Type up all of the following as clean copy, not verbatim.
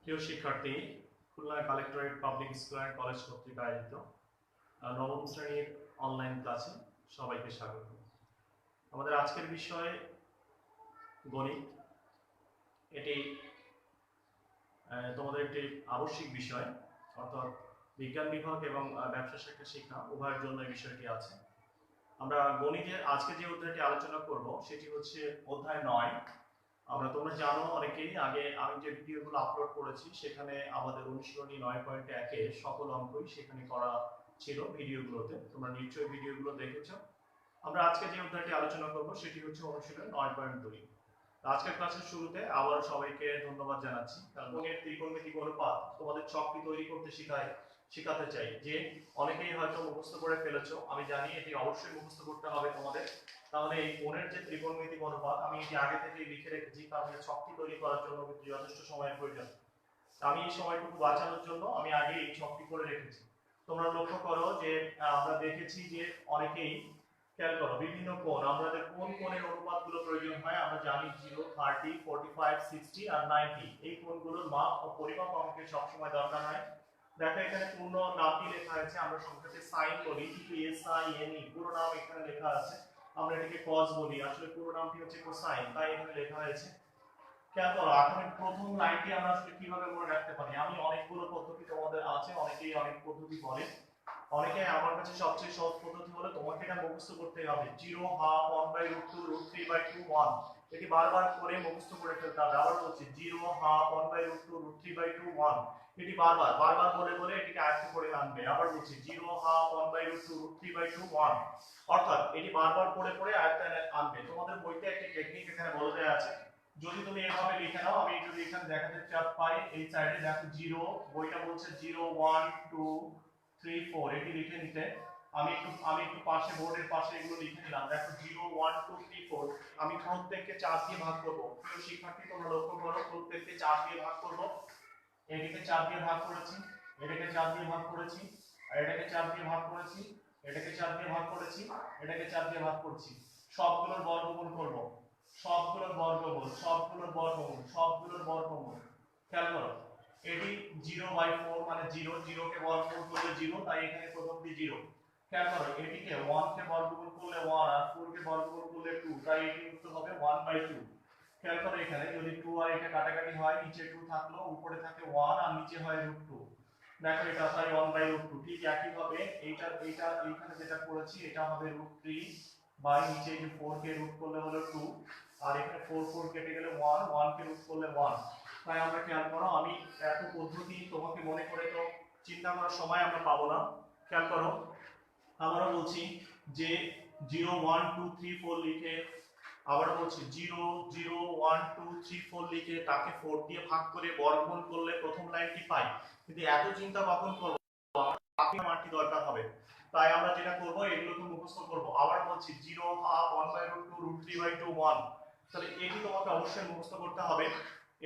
প্রিয় শিক্ষার্থী, Khulna collectorate public school and college কর্তৃক আয়োজিত নবম শ্রেণীর অনলাইন ক্লাসে সবাইকে স্বাগত। আমাদের আজকের বিষয় গণিত। এটি তোমাদের একটি আবশ্যিক বিষয়, অর্থাৎ বিজ্ঞান বিভাগ এবং ব্যবসা শাখা শিক্ষা উভয়ের জন্য এই বিষয়টি আছে। আমরা গণিতের আজকে যে অধ্যায়টি আলোচনা করব সেটি হচ্ছে অধ্যায় 9। তোমরা জানো অনেকেই, আগে আমি যে ভিডিওগুলো আপলোড করেছি সেখানে আমাদের অনুশীলনী 9.1 এর সকল অঙ্কই সেখানে করা ছিল ভিডিওগুলোতে। তোমরা নিশ্চয়ই ভিডিওগুলো দেখেছো। আমরা আজকে যে অধ্যায়টি আলোচনা করব সেটি হচ্ছে অনুশীলন 9.2। আজকের ক্লাসের শুরুতে আবার সবাইকে ধন্যবাদ জানাচ্ছি, কারণ ত্রিকোণমিতিক অনুপাত তোমাদের ছকটি তৈরি করতে শেখাতে চাই। যে অনেকেই হয়তো মুখস্থ করে ফেলেছো, আমি জানি এটি অবশ্যই মুখস্থ করতে হবে তোমাদের। তাহলে এই কোণের যে ত্রিকোণমিতিক অনুপাত আমি এটি আগে থেকেই লিখে রেখেছি, কারণ এই ছকটি তৈরি করার জন্য কিন্তু যথেষ্ট সময়ের প্রয়োজন। আমি এই সময়টুকু বাঁচানোর জন্য আমি আগে এই ছকটি করে রেখেছি। তোমরা লক্ষ্য করো যে আমরা দেখেছি যে অনেকেই খেয়াল করো বিভিন্ন কোণ, আমাদের কোন কোণের অনুপাতগুলো প্রয়োজন হয় আমরা জানি 0, 30, 45, 60 আর 90। এই কোণগুলোর মাপ ও পরিমাপ আমাকে সবসময় দরকার হয়। দেখো এখানে পূর্ণ নামটি লেখা আছে, আমরা সংক্ষেপে সাইন বলি, কিন্তু SINE পুরো নাম এখানে লেখা আছে। আমরা এটাকে cos বলি, আসলে পুরো নামটি হচ্ছে কোসাইন, তাই এখানে লেখা হয়েছে। খেয়াল করো এখন প্রথম লাইনটি আমরা আসলে কিভাবে মনে রাখতে পারি। আমি অনেকগুলো পদ্ধতি তোমাদের আছে, অনেকেই অনেক পদ্ধতি বলে। অনেকে আমার কাছে সবচেয়ে সহজ পদ্ধতি হলো তোমাকে এটা মুখস্থ করতে হবে, 0 half 1/√2 √3/2 1। এটি বারবার করে মুখস্থ করে ফেলতে হবে। আবার বলছি 0 half 1/√2 √3/2 1। এটি বারবার বারবার বলে বলে এটিকে আয়ত্ত করে আনবে। আবার বলছি 0 half 1/√2 √3/2 1। অর্থাৎ এটি বারবার পড়ে পড়ে আয়ত্তে আনবে। তোমাদের বইতে একটি টেকনিক এখানে বলে দেওয়া আছে, যদি তুমি এভাবে লিখে নাও, আমি যদি এখানে দেখাতে পাই এই সাইডে দেখো 0, বইটা বলছে 0 1 2 3 4, এটি লিখে নিতে। আমি একটু পাশে বোর্ডের পাশে এগুলো লিখে নিলাম। দেখো 0 1 2 3 4, আমি প্রত্যেককে 4 দিয়ে ভাগ করব। প্রিয় শিক্ষার্থী তোমরা লক্ষ্য করো, প্রত্যেককে 4 দিয়ে ভাগ করব। এটাকে 4 দিয়ে ভাগ করেছি, এটাকে 4 দিয়ে ভাগ করেছি, আর এটাকে 4 দিয়ে ভাগ করেছি, এটাকে 4 দিয়ে ভাগ করেছি, এটাকে 4 দিয়ে ভাগ করছি। সবগুলোর বর্গমূল করব, সবগুলোর বর্গমূল, সবগুলোর বর্গমূল, সবগুলোর বর্গমূল। খেয়াল করো এটি 0/4 মানে 0, 0 কে বর্গমূল করলে 0, তাই এখানে প্রথমটি 0। খেয়াল করো এটিকে 1 কে বর্গমূল করলে 1 আর 4 কে বর্গমূল করলে 2, তাই এটি উত্তর হবে 1/2। খেয়াল করো এখানে যদি 2 আর এটা কাটাকাটি হয়, নিচে 2 থাকলো, উপরে থাকে 1 আর নিচে হয় √2। দেখো এটা তাই 1/√2। ঠিক একই ভাবে এইটা এইখানে যেটা করেছি এটা হবে √3 বাই নিচে যে 4 কে রুট করলে হলো 2, আর এখানে 4 4 কেটে গেলে 1, 1 কে রুট করলে 1। তাই আমরা খেয়াল করো আমি এত পদ্ধতি তোমাকে মনে করে তো চিন্তা করার সময় আমরা পাবো না। খেয়াল করো আবারও বলছি যে 0 1 2 3 4 লিখে, আবার বলছি 0 0 1 2 3 4 লিখে তাকে 4 দিয়ে ভাগ করে বর্গমূল করলে প্রথম লাইনটি পাই। কিন্তু এত চিন্তা কখন করব, বাকি মানটি দরকার হবে। তাই আমরা যেটা করব এগুলোকে মুখস্থ করব। আবার বলছি 0 half 1/√2 √3/2 1। তাহলে এটি তোমাকে অবশ্যই মুখস্থ করতে হবে,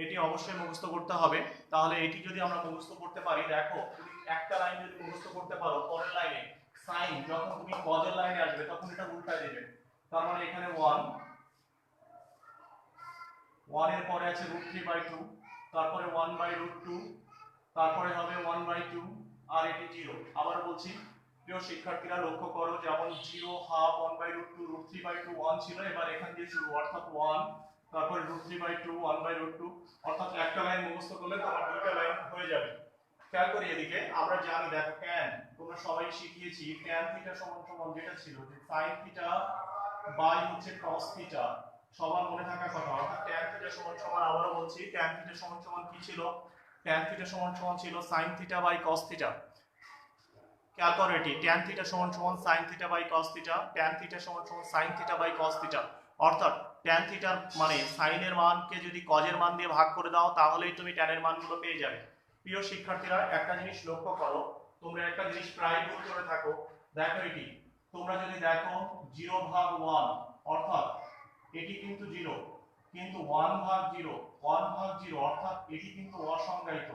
এটি অবশ্যই মুখস্থ করতে হবে। তাহলে এটি যদি আমরা মুখস্থ করতে পারি, দেখো তুমি একটা লাইন যদি মুখস্থ করতে পারো, পরের লাইনে সাইন যখন তুমি কজের লাইনে আসবে তখন এটা উল্টায় দেবে। তার মানে এখানে 1 এর পরে আছে √3/2, তারপরে 1/√2, তারপরে হবে 1/2 আর এটি 0। আবার বলছি প্রিয় শিক্ষার্থীরা লক্ষ্য করো, যেমন 0 half 1/√2 √3/2 1 ছিল, এবার এখান দিয়ে শুরু, অর্থাৎ 1 তারপরে √3/2 1/√2, অর্থাৎ একটা লাইন মুখস্থ করলে তোমার দুইটা লাইন হয়ে যাবে। খেয়াল করি এদিকে আমরা জানি, দেখো tan, তোমরা সবাই শিখিয়েছি tan θ সমান যেটা ছিল যে sin θ বাই হচ্ছে cos θ, সবার মনে থাকার কথা। অর্থাৎ tan θ সমান, আবারও বলছি tan θ সমান কি ছিল, tan θ সমান ছিল sin θ বাই cos θ। খেয়াল করো এটি tan θ সমান sin θ বাই cos θ, tan θ সমান sin θ বাই cos θ। অর্থাৎ tan θ মানে sin এর মানকে যদি cos এর মান দিয়ে ভাগ করে দাও তাহলেই তুমি tan এর মানগুলো পেয়ে যাবে। প্রিয় শিক্ষার্থীরা একটা জিনিস লক্ষ্য করো, তোমরা একটা জিনিস প্রায় ভুল করে থাকো। দেখো এটি তোমরা যদি দেখো 0/1, অর্থাৎ এটি কিন্তু 0, কিন্তু 1/0, 1/0 অর্থাৎ এটি কিন্তু অসংজ্ঞায়িত।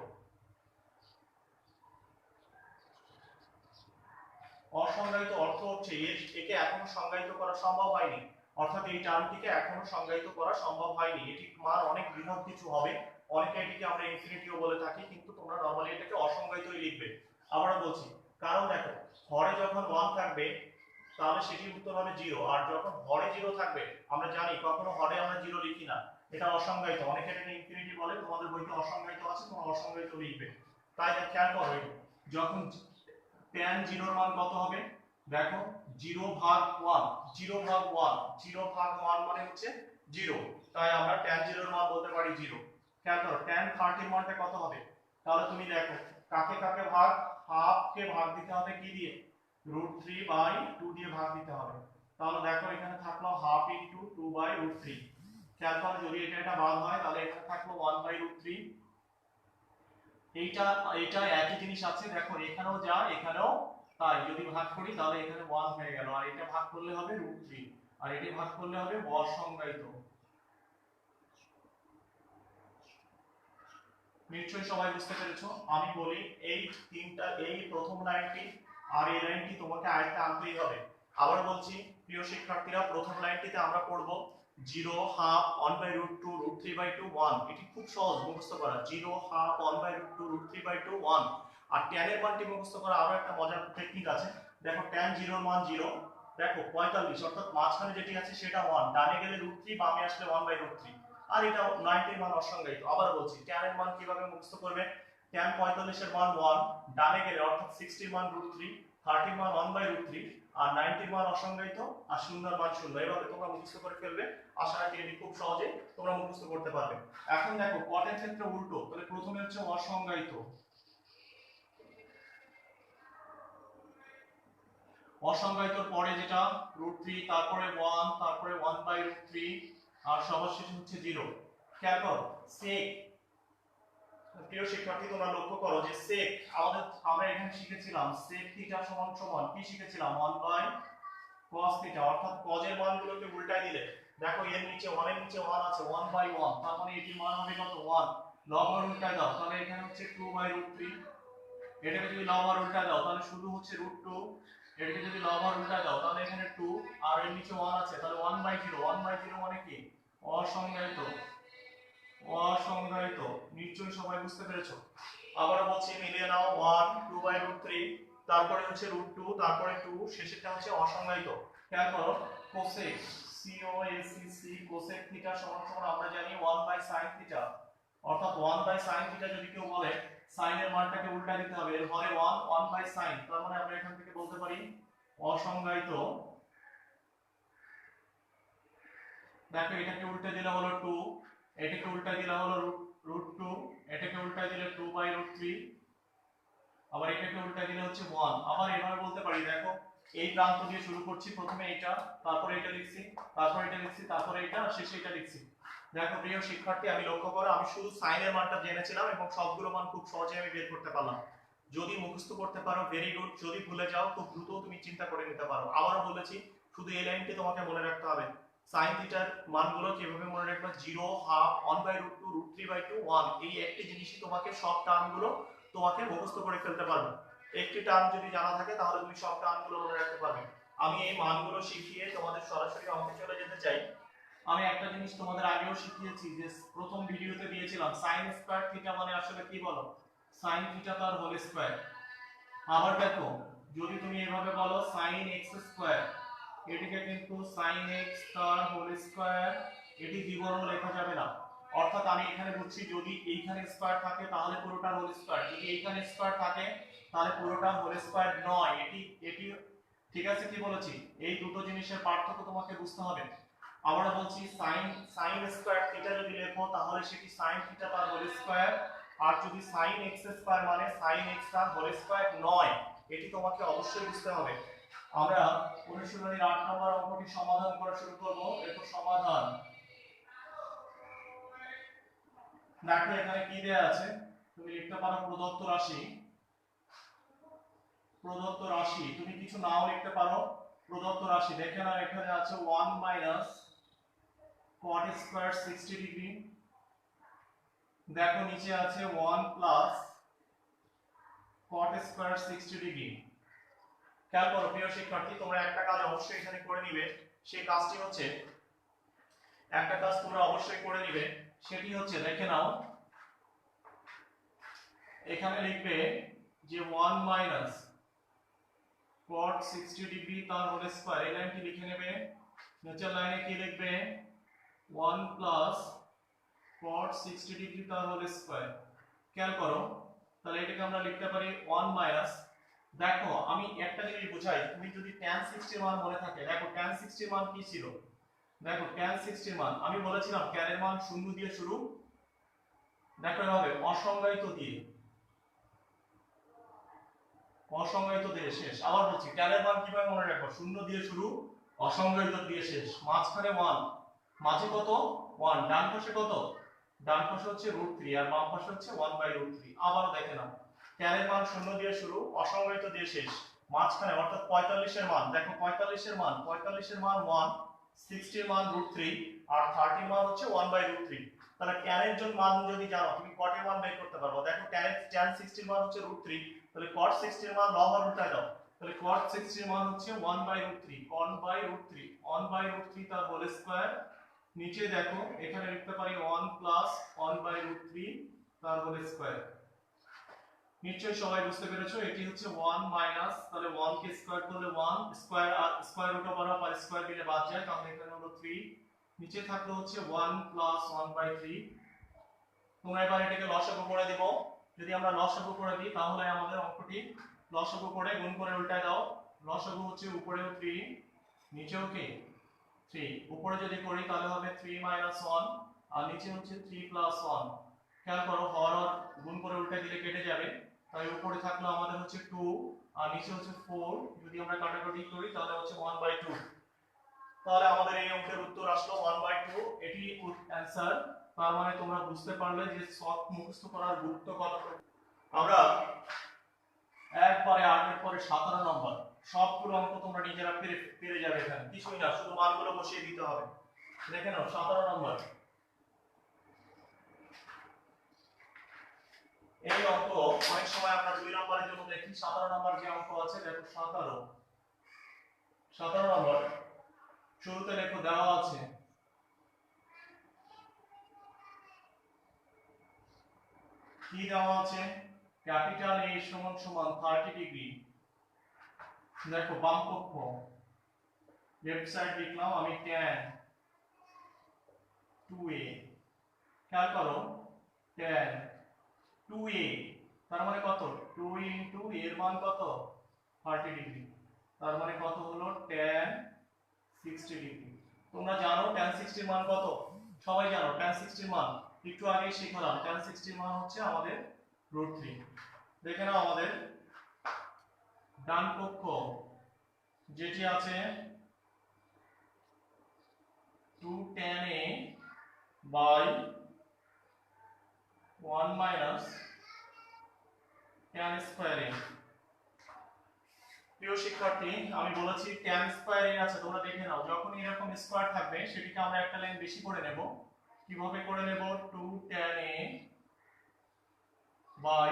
অসংজ্ঞায়িত অর্থ হচ্ছে একে এখনো সংজ্ঞায়িত করা সম্ভব হয়নি, অর্থাৎ এই টার্মটিকে এখনো সংজ্ঞায়িত করা সম্ভব হয়নি। এটি মান অনেক বৃহৎ কিছু হবে, অনেকে এটিকে আমরা ইনফিনিটিও বলে থাকি, কিন্তু তোমরা নরমালি এটাকে অসংজ্ঞায়িতই লিখবে। আবারও বলছি, কারণ দেখো হরে যখন 1 থাকবে তাহলে সেটির উত্তর হবে 0, আর যখন হরে 0 থাকবে আমরা জানি কখনো হরে আমরা 0 লিখি না, এটা অসংজ্ঞায়িত। অনেকে এটাকে ইনফিনিটি বলে, তোমাদের বইতে অসংজ্ঞায়িত আছে, তোমরা অসংজ্ঞায়িত লিখবে। তাই খেয়াল করো, যখন tan 0 এর মান কত হবে, দেখো 0 ভাগ 1, 0 ভাগ 1, 0 ভাগ 1 মানে হচ্ছে 0, তাই আমরা tan 0 এর মান বলতে পারি 0। খেয়াল করো tan 30 এর মানটা কত হবে, তাহলে তুমি দেখো কাকে কাকে ভাগ, হাফ কে ভাগ দিতে হবে কি দিয়ে, √3/2 দিয়ে ভাগ দিতে হবে। তাহলে দেখো এখানে থাকলো হাফ ইনটু 2/√3। খেয়াল করো যদি এটা বাদ হয় তাহলে এখানে থাকলো 1/√3। এইটা একই জিনিস আছে, দেখো এখানেও যা এখানেও তাই, যদি ভাগ করি তাহলে এখানে 1 হয়ে গেল, আর এটা ভাগ করলে হবে √3, আর এটা ভাগ করলে হবে অসংজ্ঞায়িত। নিশ্চয়ই সবাই বুঝতে পেরেছো। আমি বলি এই প্রথম লাইনটি আর এই লাইনটি তোমাকে আয়ত্তে আনতেই হবে। আবার বলছি প্রিয় শিক্ষার্থীরা, প্রথম লাইনটিতে আমরা পড়ব 0 হাফ 1/√2 √3/2 1, এটি খুব সহজ মুখস্থ করা, 0 হাফ 1/√2 √3/2 1। আর tan এর মানটি মুখস্থ করা আরো একটা মজার টেকনিক আছে। দেখো tan 0 এর মান 0, দেখো 45, অর্থাৎ মাঝখানে যেটি আছে সেটা 1, ডানে গেলে √3, বামে আসলে 1/√3, আর এটা 90 এর মান অসংজ্ঞায়িত। আবার বলছি tan এর মান কিভাবে মুখস্থ করবে, tan 45 এর মান 1, ডানে গেলে অর্থাৎ 60 এর মান √3, 30 এর মান 1/√3, আর 90 এর মান অসংজ্ঞায়িত, আর 0 এর মান 0। এভাবে তোমরা মুখস্থ করে ফেলবে, আশা রাখি এটি খুব সহজে তোমরা মুখস্থ করতে পারবে। এখন দেখো cot এর ক্ষেত্রে উল্টো, তাহলে প্রথমে হচ্ছে অসংজ্ঞায়িত, অসংজ্ঞায়িতর পরে যেটা √3, তারপরে 1, তারপরে 1/√3, আর সর্বশেষ হচ্ছে 0। খেয়াল করো sec, প্রিয় শিক্ষার্থী তোমরা লক্ষ্য করো যে sec আমরা এখানে শিখেছিলাম sec থিটা সমান সমান কি শিখেছিলাম, 1/cos থিটা, অর্থাৎ cos এর মানগুলোকে উল্টায় দিলে দেখো এর নিচে 1 এর নিচে 1 আছে, 1/1, তার মানে এটির মান হবে কত 1, লব আর উল্টায় দাও তাহলে এখানে হচ্ছে 2/√3, এটাকে যদি লব আর উল্টায় দাও তাহলে শুধু হচ্ছে √2, এটাকে যদি লব আর উল্টায় দাও তাহলে এখানে 2, আর এর নিচে 1 আছে, তাহলে 1/0, 1/0 মানে কি অসংজ্ঞায়িত, অসংজ্ঞায়িত। নিশ্চয়ই সবাই বুঝতে পেরেছো। আবার বলছি মিলিয়ে নাও, 1 2/√3, তারপরে হচ্ছে √2, তারপরে 2, শেষেরটা হচ্ছে অসংজ্ঞায়িত। খেয়াল করো cosec, cosec থিটা সমান সমান আমরা জানি 1/sin থিটা, অর্থাৎ 1/sin থিটা যদি কেউ বলে sin এর মানটাকে উল্টা দিতে হবে, এর হরে 1/sin, তার মানে আমরা এখান থেকে বলতে পারি অসংজ্ঞায়িত। দেখো এটাকে উল্টে দিলে হলো 2, এটাকে উল্টা দিলে হলো √2, এটাকে উল্টা দিলে 2/√3, আবার এটাকে উল্টা দিলে হচ্ছে 1। আবার এভাবে বলতে পারি, দেখো এই প্রান্ত দিয়ে শুরু করছি, প্রথমে এটা, তারপরে এটা লিখছি, তারপরে এটা লিখছি, তারপরে এটা, আর শেষে এটা লিখছি। দেখো প্রিয় শিক্ষার্থী আমি লক্ষ্য করো আমি শুধু sin এর মানটা জেনেছিলাম এবং সবগুলো মান খুব সহজে আমি বের করতে পারলাম। যদি মুখস্থ করতে পারো ভেরি গুড, যদি ভুলে যাও খুব দ্রুত তুমি চিন্তা করে নিতে পারো। আবারও বলেছি শুধু এই লাইনটি তোমাকে মনে রাখতে হবে, sin থিটার মানগুলো কিভাবে মনে রাখবে, 0 হাফ 1/√2 √3/2 1, এই একটি জিনিসই তোমাকে সব টার্মগুলো তোমাকে মুখস্থ করে ফেলতে পারবে। একটি টার্ম যদি জানা থাকে তাহলে তুমি সব টার্মগুলো মনে রাখতে পারবে। আমি এই মানগুলো শিখিয়ে তোমাদের সরাসরি অঙ্কে চলে যেতে চাই। আমি একটা জিনিস তোমাদের আগেও শিখিয়েছি যে প্রথম ভিডিওতে দিয়েছিলাম sin স্কয়ার থিটা মানে আসলে কি বলো, sin থিটা তার হোল স্কয়ার। আবার দেখো যদি তুমি এভাবে বলো sin x স্কয়ার, এটিকে কিন্তু sin x তার হোল স্কয়ার, এটি দ্বিবর্ণ লেখা যাবে না। অর্থাৎ আমি এখানে বুঝছি যদি এইখানে স্কয়ার থাকে তাহলে পুরোটা হোল স্কয়ার, যদি এইখানে স্কয়ার থাকে তাহলে পুরোটা হোল স্কয়ার নয়। এটি ঠিক আছে কি বলেছি, এই দুটো জিনিসের পার্থক্য তোমাকে বুঝতে হবে। আমরা বলছি sin স্কয়ার থিটা যদি লেখো তাহলে সেটি sin থিটা তার হোল স্কয়ার, আর যদি sin x স্কয়ার মানে sin x তার হোল স্কয়ার নয়, এটি তোমাকে অবশ্যই বুঝতে হবে। আমরা অনুশীলনীর 8 নম্বর অঙ্কটি সমাধান করা শুরু করব। এরপর সমাধান, দেখো এখানে কি দেয়া আছে, তুমি লিখতে পারো প্রদত্ত রাশি, প্রদত্ত রাশি, তুমি কিছু নাও লিখতে পারো। প্রদত্ত রাশি দেখে নাও এখানে আছে 1 মাইনাস cot স্কয়ার 60 ডিগ্রি, দেখো নিচে আছে 1 প্লাস cot স্কয়ার 60 ডিগ্রি। খেয়াল করো প্রিয় শিক্ষার্থী তোমরা একটা কাজ অবশ্যই এখানে করে নিবে, সেই কাজটি হচ্ছে একটা কাজ তোমরা অবশ্যই করে নিবে, সেটি হচ্ছে দেখে নাও এখানে লিখবে যে 1 মাইনাস cot 60 ডিগ্রি তার হোল স্কয়ার, এই লাইনটি লিখে নেবে। নিচের লাইনে কি লিখবে 1 প্লাস cot 60 ডিগ্রি তার হোল স্কয়ার। খেয়াল করো, তাহলে এটাকে আমরা লিখতে পারি 1 মাইনাস, দেখো আমি একটা জিনিস বুঝাই, তুমি যদি tan 60 এর মান মনে থাকে, দেখো tan 60 এর মান কি ছিল, দেখো tan 60 এর মান আমি বলেছিলাম tan এর মান শূন্য দিয়ে শুরু, দেখো হবে অসংজ্ঞায়িত দিয়ে, অসংজ্ঞায়িত দিয়ে শেষ। আবার বলছি tan এর মান কিভাবে মনে রাখবো, শূন্য দিয়ে শুরু, অসংজ্ঞায়িত দিয়ে শেষ, মাঝখানে 1, মাঝে কত 1, ডান পাশে কত, ডান পাশে হচ্ছে √3 আর বাম পাশে হচ্ছে 1/√3। আবার দেখে নাও tan এর মান শূন্য দিয়ে শুরু, অসংজ্ঞায়িত দিয়ে শেষ, মাঝখানে অর্থাৎ 45 এর মান, দেখো 45 এর মান 1, 60 এর মান √3 আর 30 এর মান হচ্ছে 1/√3। তাহলে tan এর জন্য মান যদি জানো তুমি cot এর মান বের করতে পারবে। দেখো tan 60 এর মান হচ্ছে √3, তাহলে cot 60 এর মান লব আর উল্টায় দাও, তাহলে cot 60 এর মান হচ্ছে 1/√3, 1/√3 তার হোল স্কয়ার। নিচে দেখো এখানে লিখতে পারি 1 প্লাস 1/√3 তার হোল স্কয়ার। নিশ্চয়ই সবাই বুঝতে পেরেছো, এটি হচ্ছে 1 মাইনাস, তাহলে 1 কে স্কয়ার করলে 1 স্কয়ার আর স্কয়ার রুট ওভার আর স্কয়ার দিলে বাদ যায়, তাহলে এখানে হলো 3, নিচে থাকলো হচ্ছে 1 প্লাস 1/3। তোমরা এবার এটাকে লসাগু করে দেব, যদি আমরা লসাগু করে দিই তাহলে আমাদের অঙ্কটি লসাগু করে গুণ করে উল্টায় দাও, লসাগু হচ্ছে উপরেও 3 নিচেও কি 3, উপরে যদি করি তাহলে হবে 3 মাইনাস 1 আর নিচে হচ্ছে 3 প্লাস 1। খেয়াল করো হর আর গুণ করে উল্টে দিলে কেটে যাবে, তাই উপরে থাকলো আমাদের হচ্ছে 2 আর নিচে হচ্ছে 4, যদি আমরা কাটাকাটি করি তাহলে হচ্ছে 1/2। তাহলে আমাদের এই অঙ্কের উত্তর আসলো 1/2, এটি অ্যানসার। তার মানে তোমরা বুঝতে পারলে যে সব মুখস্থ করার গুরুত্ব কতটা। আমরা একবারে 8 এর পরে 17 নম্বর সবগুলো অঙ্ক তোমরা নিজেরা পেরে যাবে, এখানে কিছুই না, শুধু মানগুলো বসিয়ে দিতে হবে। দেখে নাও 17 নম্বর এই অঙ্ক, অনেক সময় আমরা 2 নম্বরের জন্য দেখি। 17 নম্বর যে অঙ্ক আছে দেখো 17 নম্বর শুরুতে লেখো দেওয়া আছে কি দেওয়া আছে, ক্যাপিটাল A সমান সমান 30 ডিগ্রি। দেখো বাম পক্ষ লেফট সাইড লিখলাম আমি tan 2a, খেয়াল করো tan 2a তার মানে কত, 2 ইনটু এর মান কত 30 ডিগ্রি, তার মানে কত হলো tan 60 ডিগ্রি। তোমরা জানো tan 60 এর মান কত, সবাই জানো tan 60 এর মান, একটু আগে শিখলাম tan 60 এর মান হচ্ছে আমাদের √3। দেখে নাও আমাদের ডান পক্ষ যেটি আছে 2 tan a by 1 minus tan square a। প্রিয় শিক্ষার্থী আমি বলেছি tan স্কয়ার a আছে, তোমরা দেখে নাও যখন এরকম স্কয়ার থাকবে সেটিকে আমরা একটা লাইন বেশি করে নেব। কিভাবে করে নেব, 2 tan a বাই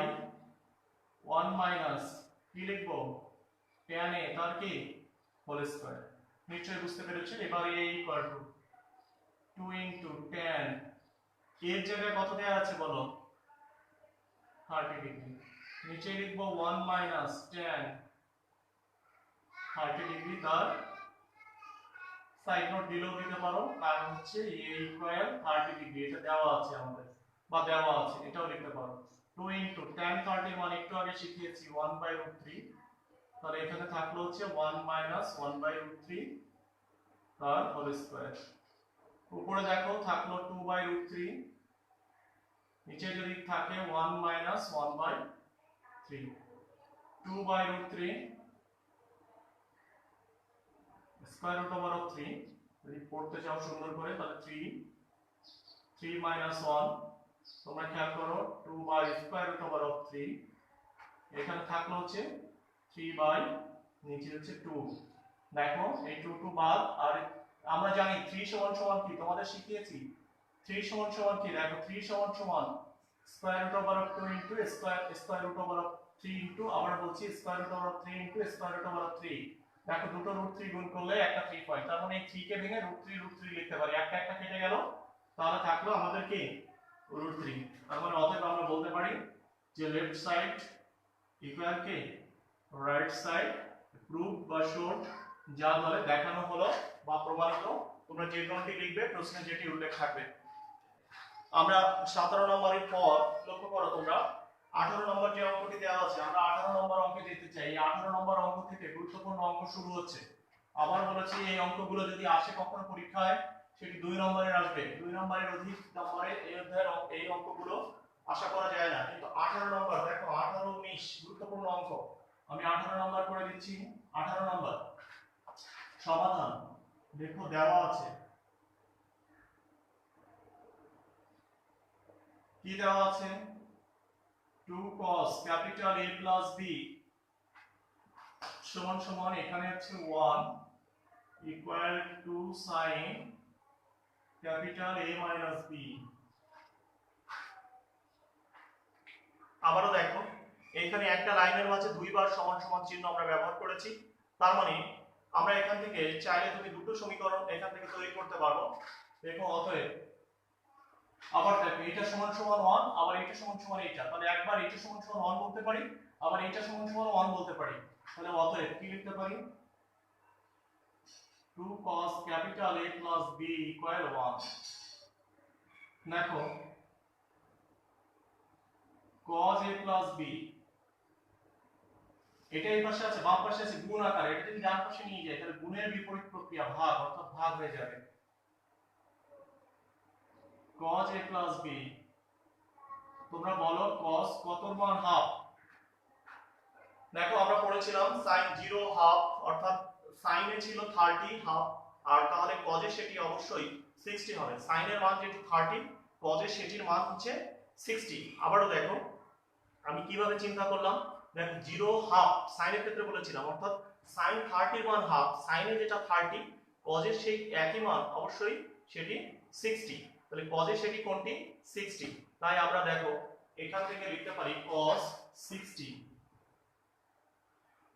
1 মাইনাস কি লিখব tan a তার কি হোল স্কয়ার। নিশ্চয়ই বুঝতে পেরেছো। এবার a equal to 2 into tan এর জায়গায় কত দেয়া আছে বলো 30 ডিগ্রি, নিচে লিখব 1 মাইনাস tan 30 ডিগ্রি তার সাইড নোট দিলেও দিতে পারো, কারণ হচ্ছে a ইকুয়াল 30 ডিগ্রি, এটা দেওয়া আছে আমাদের বা দেওয়া আছে, এটাও লিখতে পারো। 2 ইনটু tan 30 মানে একটু আগে শিখিয়েছি 1/√3, তাহলে এখানে থাকলো হচ্ছে 1 মাইনাস 1/√3 তার হোল স্কয়ার। উপরে দেখো থাকলো 2/√3, নিচে যদি থাকে 1 minus 1/3, 2/√3 square root over of 3, যদি পড়তে চাও সুন্দর করে তাহলে 3 মাইনাস 1, তোমরা খেয়াল করো 2 by square root over of 3, এখানে থাকলো হচ্ছে 3 বাই নিচে হচ্ছে 2। দেখো এই 2 বাদ, আর আমরা জানি 3 সমান সমান কি, তোমাদের শিখিয়েছি 3 সমান সমান কি, দেখো 3 সমান সমান square root over of 2 into square root over of 3 into, আবার বলছি square root over of 3 into square root over of 3। দেখো দুটো √3 গুণ করলে একটা 3 পাই, তার মানে এই 3 কে ভেঙে √3 লিখতে পারি, একটা একটা কেটে গেল, তাহলে থাকলো আমাদের কি √3। তার মানে অতএব আমরা বলতে পারি যে লেফট সাইড ইকুয়াল কি রাইট সাইড, প্রুভ বা শোড যা বলে দেখানো হলো বা প্রমাণিত, তোমরা যে কোনটি লিখবে প্রশ্নে যেটি উল্লেখ থাকবে। আমরা 17 নম্বরের পর লক্ষ্য করো তোমরা 18 নম্বর যে অঙ্কটি দেওয়া আছে, আমরা 18 নম্বর অঙ্কে যেতে চাই। এই 18 নম্বর অঙ্ক থেকে গুরুত্বপূর্ণ অঙ্ক শুরু হচ্ছে। আবার বলেছি এই অঙ্কগুলো যদি আসে কখনো পরীক্ষায় সেটি 2 নম্বরের আসবে, 2 নম্বরের অধিক নম্বরে এই অধ্যায়ের এই অঙ্কগুলো আশা করা যায় না। কিন্তু 18 নম্বর দেখো 18 19 গুরুত্বপূর্ণ অঙ্ক। আমি 18 নম্বর করে দিচ্ছি। 18 নম্বর সমাধান দেখো দেওয়া আছে, কি দেওয়া আছে 2 cos capital A plus B সমান সমান এখানে হচ্ছে 1 equal to sin capital A minus B। আবারও দেখো এখানে একটা লাইনের মাঝে দুইবার সমান সমান চিহ্ন আমরা ব্যবহার করেছি, তার মানে আমরা এখান থেকে চাইলে তুমি দুটো সমীকরণ এখান থেকে তৈরি করতে পারো। দেখো অতএব আবার দেখো এটা সমান সমান 1, আবার এটা সমান সমান এটা, তাহলে একবার এটা সমান সমান 1 বলতে পারি, আবার এটা সমান সমান 1 বলতে পারি। তাহলে অতএব কি লিখতে পারি 2 cos capital A plus B equal 1। দেখো cos A প্লাস B এটা এই পাশে আছে, বাম পাশে আছে গুণ আকারে, এটা যদি ডান পাশে নিয়ে যাই তাহলে গুণের বিপরীত প্রক্রিয়া ভাগ, অর্থাৎ ভাগ হয়ে যাবে। cos A প্লাস B, তোমরা বলো cos কতর মান হাফ। দেখো আমরা পড়েছিলাম sin 0 হাফ, অর্থাৎ sin এ ছিল 30 হাফ, আর তাহলে cos এ সেটি অবশ্যই 60 হবে। sin এর মান যেহেতু 30, cos এ সেটির মান হচ্ছে 60। আবারও দেখো আমি কিভাবে চিন্তা করলাম, দেখো 0 হাফ sin এর ক্ষেত্রে বলেছিলাম, অর্থাৎ sin 30 এর মান হাফ, sin এ যেটা 30, cos এর সেই একই মান অবশ্যই সেটি 60, তাহলে cos এর সেটি কোনটি 60। তাই আমরা দেখো এখান থেকে লিখতে পারি cos 60।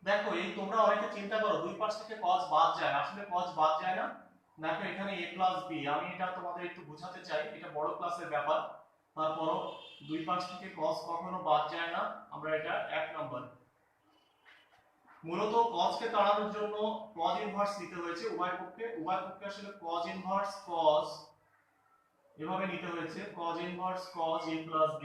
দেখো এই তোমরা অনেকে চিন্তা করো দুই পাশ থেকে cos বাদ যায়, আসলে cos বাদ যায় না। দেখো এখানে a প্লাস b, আমি এটা তোমাদের একটু বোঝাতে চাই, এটা বড় ক্লাসের ব্যাপার, তারপরও দুই পাশ থেকে cos কখনো বাদ যায় না। আমরা এটা 1 নম্বর মূলত cos কে তাড়ানোর জন্য cos ইনভার্স নিতে হয়েছে উভয় পক্ষে আসলে cos ইনভার্স cos এভাবে নিতে হয়েছে, cos inverse cos a plus b,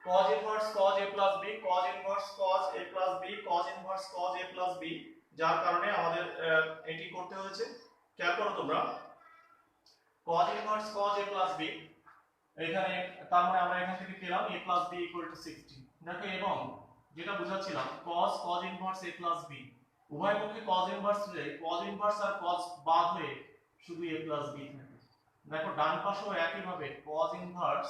cos inverse cos a plus b, cos inverse cos a plus b, cos inverse cos a plus b, যার কারণে আমাদের এটি করতে হয়েছে। খেয়াল করো তোমরা cos inverse cos a plus b এখানে, তার মানে আমরা এখান থেকে পেলাম a plus b equal to 60। দেখো এবং যেটা বুঝাচ্ছিলাম cos inverse a plus b, উভয় পক্ষে cos ইনভার্স দিলে cos ইনভার্স আর cos বাদ হয়ে শুধু a প্লাস b থাকে। দেখো ডান পাশেও একই ভাবে cos ইনভার্স,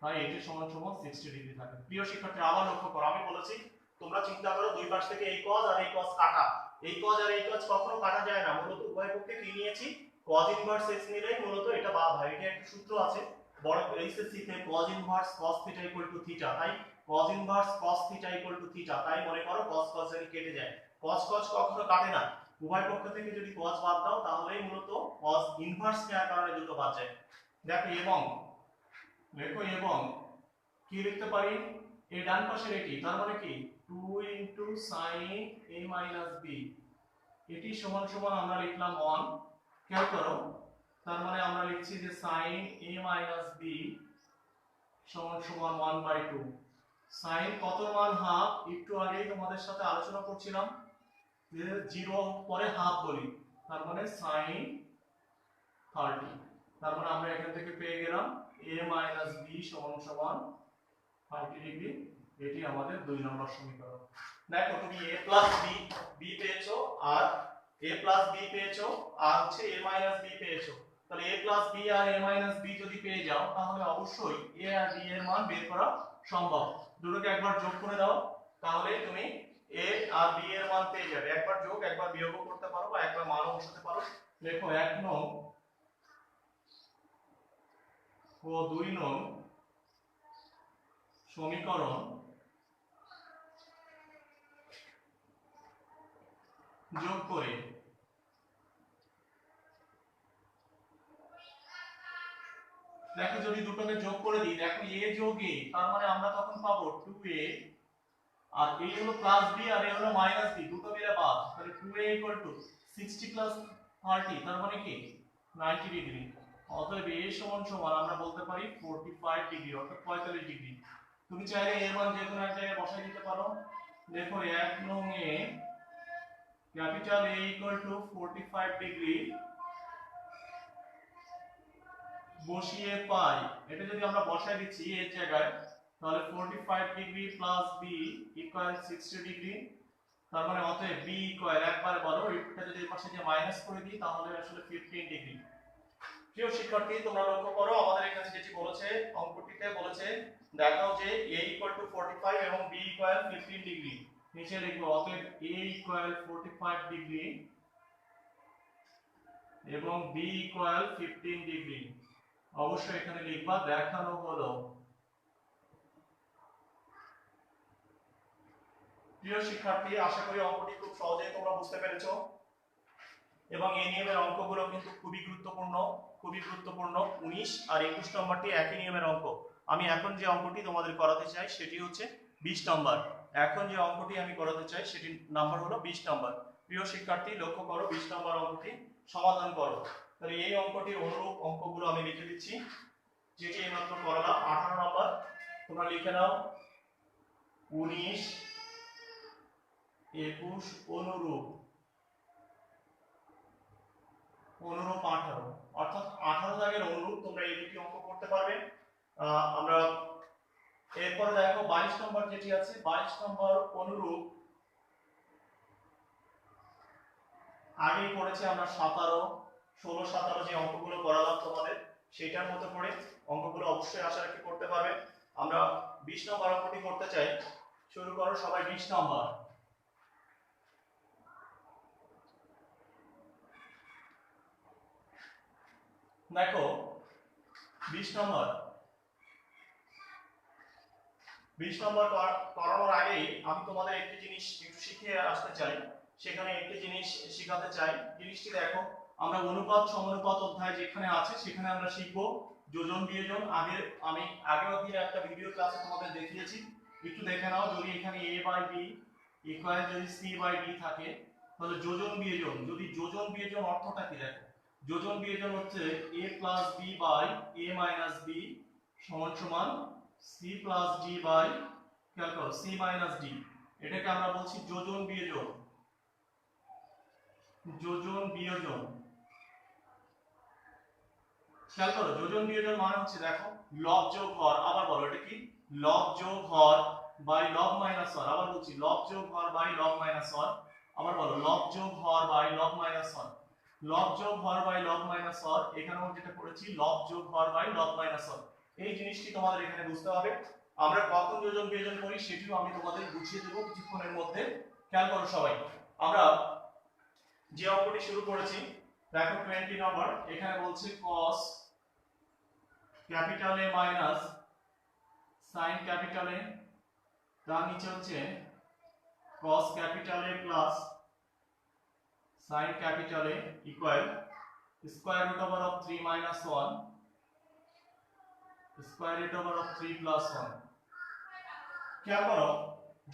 তাই এটি সমান সমান 60 ডিগ্রি থাকে। প্রিয় শিক্ষার্থী আবার লক্ষ্য করো, আমি বলেছি তোমরা চিন্তা করো দুই পাশ থেকে এই cos আর এই cos কাটা, এই cos আর এই cos কখনো কাটা যায় না। মূলত উভয় পক্ষে কি নিয়েছি cos ইনভার্স x নিলেই মূলত এটা বাদ হয়। এটা একটা সূত্র আছে বড় এইচএসসি তে cos ইনভার্স cos θ θ, তাই cos ইনভার্স cos θ θ, তাই মনে করো cos এর কেটে যায়, cos কখনো কাটে না। উভয় পক্ষ থেকে যদি cos বাদ দাও তাহলেই মূলত cos ইনভার্স নেওয়ার কারণে দুটো বাদ যায়। দেখো এবং লেখো এবং কি লিখতে পারি এই ডান পাশের এটি, তার মানে কি 2 sin a minus b, এটি সমান সমান আমরা লিখলাম 1। খেয়াল করো তার মানে আমরা লিখছি যে sin a minus b সমান সমান 1/2। sin কত মান হাফ, একটু আগেই তোমাদের সাথে আলোচনা করছিলাম যে 0 পরে হাফ বলি, তার মানে sin 30, তার মানে আমরা এখান থেকে পেয়ে গেলাম a minus b সমান সমান 30 ডিগ্রি। এটি আমাদের 2 নম্বর সমীকরণ। দেখো তুমি a plus b পেয়েছো, আর a plus b পেয়েছো, আর হচ্ছে a minus b পেয়েছো। তাহলে a plus b R a minus b যদি পেয়ে যাও তাহলে অবশ্যই a আর b এর মান বের করা সম্ভব। দুটোকে একবার যোগ করে দাও, তাহলে তুমি a আর b এর মান পেয়ে যাবে। একবার যোগ একবার বিয়োগ করতে পারো বা একবার মানও বসাতে পারো। দেখো 1 নং ও 2 নং সমীকরণ যোগ করে দেখো যদি দুটোকে যোগ করে দিই, দেখো a যোগ a, তার মানে আমরা তখন পাবো 2a, আর এই হলো প্লাস b আর এই হলো মাইনাস b, দুটো মিলে বাদ, তাহলে 2a 60 প্লাস 30, তার মানে কি 90 ডিগ্রি। অতএব a সমান সমান আমরা বলতে পারি 45 ডিগ্রি, অর্থাৎ 45 ডিগ্রি। তুমি চাইলে এর মান যে কোনো এক জায়গায় বসাই দিতে পারো। দেখো 1 নং এ ক্যাপিটাল A 45 ডিগ্রি বসিয়ে পাই, এটা যদি আমরা বসাই দিচ্ছি এর জায়গায়, তাহলে 45 degree plus b equal 60 degree, তার মানে অতএব b ইকুয়াল, একবার বলো এটা যদি এই পাশে যে মাইনাস করে দিই তাহলে আসলে 15 ডিগ্রি। প্রিয় শিক্ষার্থী, তোমরা লক্ষ্য করো আমাদের এখানে যেটি বলেছে, অঙ্কটিতে বলেছে দেখাও যে a 45 এবং b 15 ডিগ্রি। নিচে লিখবো অতএব a 45 ডিগ্রি এবং b 15 ডিগ্রি। অবশ্যই এখানে লিখবা দেখানো হলো। প্রিয় শিক্ষার্থী, আশা করি অঙ্কটি খুব সহজেই তোমরা বুঝতে পেরেছো এবং এই নিয়মের অঙ্কগুলো কিন্তু খুবই গুরুত্বপূর্ণ, খুবই গুরুত্বপূর্ণ। 19 আর 21 নম্বরটি একই নিয়মের অঙ্ক। আমি এখন যে অঙ্কটি তোমাদের করাতে চাই সেটি হচ্ছে 20 নম্বর। এখন যে অঙ্কটি আমি করাতে চাই সেটির নাম্বার হলো 20 নম্বর। প্রিয় শিক্ষার্থী, লক্ষ্য করো 20 নম্বর অঙ্কটি সমাধান করো। তাহলে এই অঙ্কটির অনুরূপ অঙ্কগুলো আমি লিখে দিচ্ছি, যেটি এইমাত্র করলাম 18 নম্বর। তোমরা লিখে নাও 19, 21 অনুরূপ, অনুরূপ 18, অর্থাৎ 18 দাগের অনুরূপ তোমরা এই দুটি অঙ্ক করতে পারবে। আমরা এরপরে দেখো 22 নম্বর যেটি আছে, 22 নম্বর অনুরূপ আগেই পড়েছি আমরা 17, 16, 17 যে অঙ্কগুলো করালাম তোমাদের, সেটার মতো করে অঙ্কগুলো অবশ্যই আশা রাখি করতে পারবে। আমরা 20 নম্বর অঙ্কটি করতে চাই। শুরু করো সবাই 20 নম্বর। দেখো 20 নম্বর করানোর আগেই আমি তোমাদের একটি জিনিস একটু শিখিয়ে আসতে চাই, সেখানে একটি জিনিস শেখাতে চাই। জিনিসটি দেখো, আমরা অনুপাত সমানুপাত অধ্যায় যেখানে আছে সেখানে আমরা শিখব যোজন বিয়োজন। আমি আগের দিনে একটা ভিডিও ক্লাসে তোমাদের দেখিয়েছি, একটু দেখে নাও। যদি এখানে a বাই b ইকুয়াল যদি c বাই d থাকে, তাহলে যোজন বিয়োজন, যদি যোজন বিয়োজন অর্থটা কি দেখো, যোজন বিয়োজন হচ্ছে a plus b by a minus b সমান সমান c প্লাস d বাই খেয়াল করো c মাইনাস d। এটাকে আমরা বলছি যোজন বিয়োজন, যোজন বিয়োজন। খেয়াল করো যোজন বিয়োজন মানে হচ্ছে দেখো লব যোগ হর, আবার বলো এটা কি, লব যোগ হর বাই লব মাইনাস হর। আবার বলছি লব যোগ হর বাই লব মাইনাস হর। আবার বলো লব যোগ হর বাই লব মাইনাস হর। লব যোগ হর বাই লব মাইনাস হর, এখানেও যেটা করেছি লব যোগ হর বাই লব মাইনাস হর। এই জিনিসটি তোমাদের এখানে বুঝতে হবে। আমরা কখন যোজন বিয়োজন করি সেটিও আমি তোমাদের বুঝিয়ে দেব কিছুক্ষণের মধ্যে। খেয়াল করো সবাই, আমরা যে অঙ্কটি শুরু করেছি দেখো 20 নম্বর, এখানে বলছে cos capital A minus sin capital A, তার নিচে হচ্ছে cos capital A plus sin capital A equal square root over of 3 minus 1 square root over of 3 plus 1। খেয়াল করো,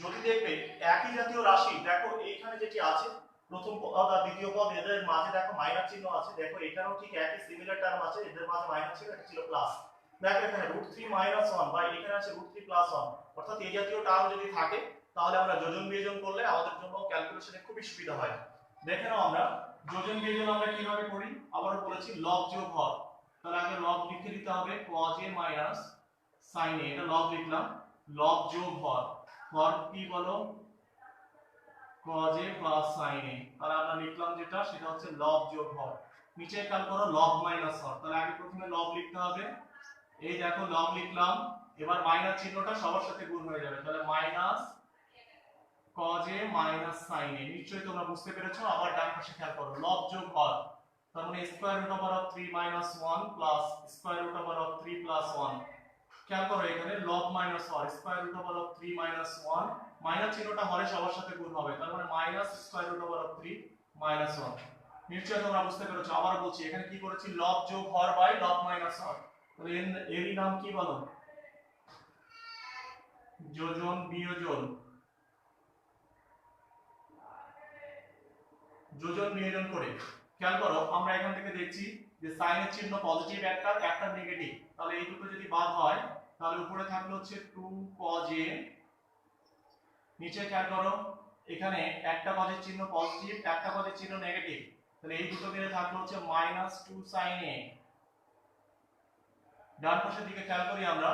যদি দেখবে একই জাতীয় রাশি, দেখো এইখানে যেটি আছে প্রথম পদ আর দ্বিতীয় পদ, এদের মাঝে দেখো মাইনাস চিহ্ন আছে। দেখো এখানেও ঠিক একই সিমিলার টার্ম আছে, এদের মাঝে মাইনাস ছিল, এটা ছিল প্লাস। দেখো এখানে √3 মাইনাস 1 বা এখানে আছে √3 প্লাস 1, অর্থাৎ এই জাতীয় টার্ম যদি থাকে তাহলে আমরা যোজন বিয়োজন করলে আমাদের জন্য ক্যালকুলেশনে খুবই সুবিধা হয়। দেখে নাও আমরা যোজন বিয়োজন আমরা কিভাবে করি, আবারও বলেছি লব যোগ হর। তাহলে আগে লব লিখে দিতে হবে cos A minus sin A, এটা লব লিখলাম, লব যোগ হর, হর কি বলো cos A plus sin A, তাহলে আমরা লিখলাম যেটা সেটা হচ্ছে লব যোগ হর। নিচে খেয়াল করো লব মাইনাস হর, তাহলে আগে প্রথমে লব লিখতে হবে। এই দেখো লব লিখলাম, এবার মাইনাস চিহ্নটা সবার সাথে গুণ হয়ে যাবে, তাহলে minus cos A minus sin A। নিশ্চয়ই তোমরা বুঝতে পেরেছো। আবার ডান পাশে খেয়াল করো লব যোগ হর, তার মানে square root over of 3 minus 1 plus square root over of 3 plus 1। খেয়াল করো এখানে লব মাইনাস হর square root over of 3 minus 1, minus চিহ্নটা হরে সবার সাথে গুণ হবে, তার মানে minus square root over of 3 minus 1। নিশ্চয়ই তোমরা বুঝতে পেরেছো। আবার বলছি এখানে কি করেছি, লব যোগ হর বাই লব মাইনাস হর। তাহলে এরই নাম কি বলো? যোজন বিয়োজন। যোজন বিয়োজন করে খেয়াল করো, আমরা এখান থেকে দেখছি যে সাইনের চিহ্ন পজিটিভ একটা, একটা নেগেটিভ। তাহলে এই দুটো যদি বাদ হয় তাহলে উপরে থাকলো হচ্ছে 2 cos a, নিচে খেয়াল করো এখানে একটা cos চিহ্ন পজিটিভ, একটা cos চিহ্ন নেগেটিভ। তাহলে এই দুটো মিলে থাকলো হচ্ছে -2 sin a। ডান পাশের দিকে খেয়াল করি আমরা,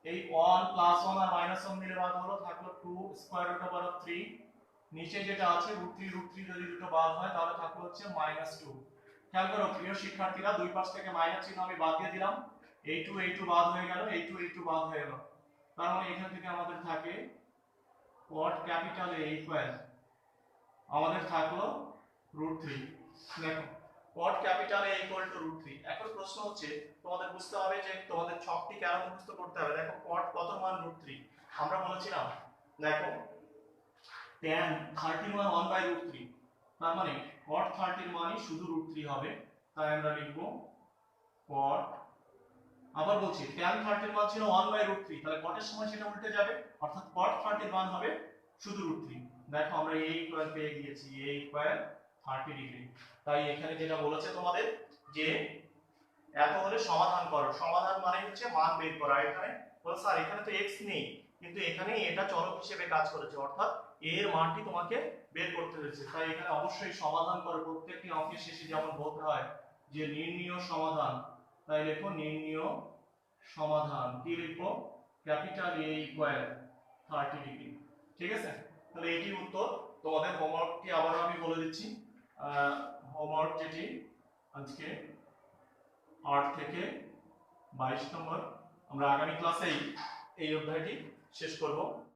এই 1 +1 আর -1 মিলে বাদ হলো, থাকলো 2 √3। নিচে যেটা আছে √3 যদি দুটো বাদ হয় তাহলে থাকলো হচ্ছে -2। খেয়াল করো প্রিয় শিক্ষার্থীরা, দুই পাশ থেকে মাইনাস চিহ্ন আমি বাদ দিয়ে দিলাম, এই 2 বাদ হয়ে গেল, এই 2 বাদ হয়ে গেল। তার মানে এখান থেকে আমাদের থাকে cot ক্যাপিটাল A ইকুয়াল আমাদের থাকলো √3। দেখো cot capital A equal to √3। এখন প্রশ্ন হচ্ছে তোমাদের বুঝতে হবে যে তোমাদের ছকটি কেন মুখস্থ করতে হবে। দেখো cot কত মান √3 আমরা বলেছিলাম, দেখো tan 30 মান 1/√3, তার মানে cot 30 মানই শুধু √3 হবে। তাই আমরা লিখব cot, আবার বলছি tan 30 মান ছিল 1/√3, তাহলে cot এর সময় সেটা উল্টে যাবে, অর্থাৎ cot 30 মান হবে শুধু √3। দেখো আমরা a ইকুয়াল পেয়ে গিয়েছি, a ইকুয়াল 30 ডিগ্রি। তাই এখানে যেটা বলেছে তোমাদের যে এত হলে সমাধান করো, সমাধান মানে হচ্ছে মান বের করা। এখানে বল স্যার এখানে তো x নেই, কিন্তু এখানে এটা চলক হিসেবে কাজ করেছে, অর্থাৎ a এর মানটি তোমাকে বের করতে হয়েছে। তাই এখানে অবশ্যই সমাধান করো, প্রত্যেকটি অঙ্কের শেষে যেমন বলতে হয় যে নির্ণীয় সমাধান, তাই লেখো নির্ণীয় সমাধান। কি লিখবো? Capital A equal 30 degree. ঠিক আছে, তাহলে এটি উত্তর। তোমাদের হোমওয়ার্কটি আবারও আমি বলে দিচ্ছি। হোমওয়ার্ক যেটি আজকে 8 থেকে 22 নম্বর, আমরা আগামী ক্লাসেই এই অধ্যায়টি শেষ করব।